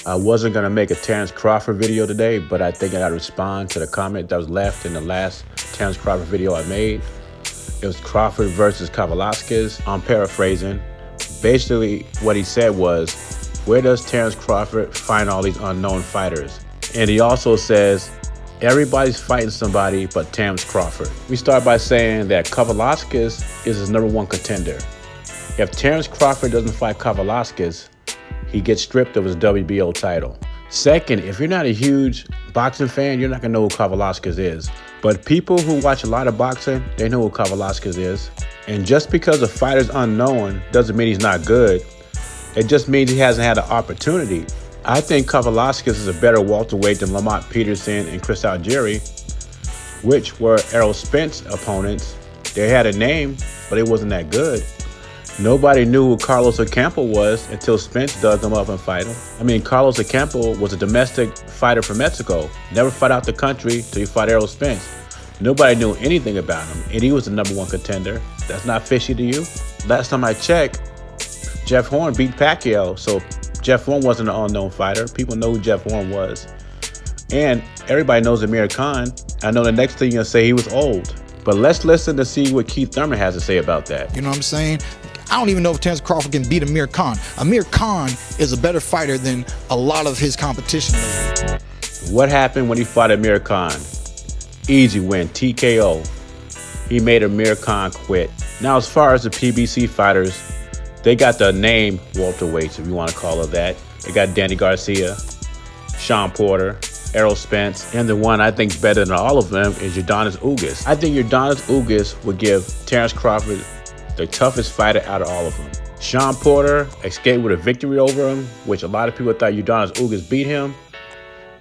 I wasn't going to make a Terrence Crawford video today, but I think I got to respond to the comment that was left in the last Terrence Crawford video I made. It was Crawford versus Kavaliauskas. I'm paraphrasing. Basically, what he said was, where does Terrence Crawford find all these unknown fighters? And he also says, everybody's fighting somebody but Terrence Crawford. We start by saying that Kavaliauskas is his #1 contender. If Terrence Crawford doesn't fight Kavaliauskas, he gets stripped of his WBO title. Second, if you're not a huge boxing fan, you're not gonna know who Kavaliauskas is. But people who watch a lot of boxing, they know who Kavaliauskas is. And just because a fighter's unknown doesn't mean he's not good. It just means he hasn't had an opportunity. I think Kavaliauskas is a better welterweight than Lamont Peterson and Chris Algieri, which were Errol Spence opponents. They had a name, but it wasn't that good. Nobody knew who Carlos Ocampo was until Spence dug him up and fight him. I mean, Carlos Ocampo was a domestic fighter from Mexico. Never fought out the country till he fought Errol Spence. Nobody knew anything about him, and he was the #1 contender. That's not fishy to you? Last time I checked, Jeff Horn beat Pacquiao, so Jeff Horn wasn't an unknown fighter. People know who Jeff Horn was. And everybody knows Amir Khan. I know the next thing you're gonna say he was old. But let's listen to see what Keith Thurman has to say about that. You know what I'm saying? I don't even know if Terrence Crawford can beat Amir Khan. Amir Khan is a better fighter than a lot of his competition. What happened when he fought Amir Khan? Easy win, TKO. He made Amir Khan quit. Now, as far as the PBC fighters, they got the name welterweights, if you want to call it that. They got Danny Garcia, Shawn Porter, Errol Spence, and the one I think is better than all of them is Yordenis Ugas. I think Yordenis Ugas would give Terrence Crawford the toughest fighter out of all of them. Shawn Porter escaped with a victory over him, which a lot of people thought Yordenis Ugas beat him.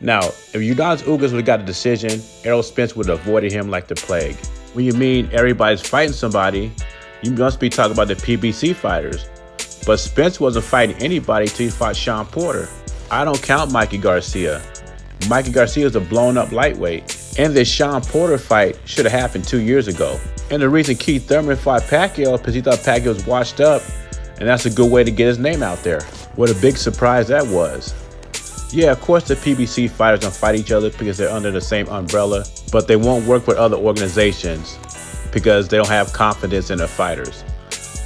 Now, if Yordenis Ugas would have got a decision, Errol Spence would have avoided him like the plague. When you mean everybody's fighting somebody, you must be talking about the PBC fighters. But Spence wasn't fighting anybody till he fought Shawn Porter. I don't count Mikey Garcia. Mikey Garcia is a blown-up lightweight. And this Shawn Porter fight should have happened 2 years ago. And the reason Keith Thurman fought Pacquiao because he thought Pacquiao was washed up, and that's a good way to get his name out there. What a big surprise that was. Yeah, of course the PBC fighters don't fight each other because they're under the same umbrella, but they won't work with other organizations because they don't have confidence in their fighters.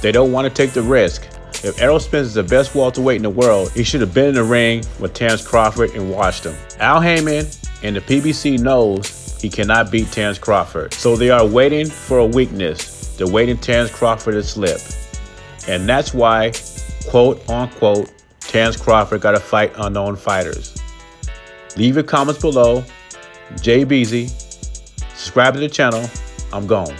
They don't want to take the risk. If Errol Spence is the best welterweight in the world, he should have been in the ring with Terrence Crawford and washed him. Al Heyman and the PBC knows he cannot beat Terrence Crawford. So they are waiting for a weakness. They're waiting Terrence Crawford to slip. And that's why, quote unquote, Terrence Crawford got to fight unknown fighters. Leave your comments below. Jay Beezy. Subscribe to the channel. I'm gone.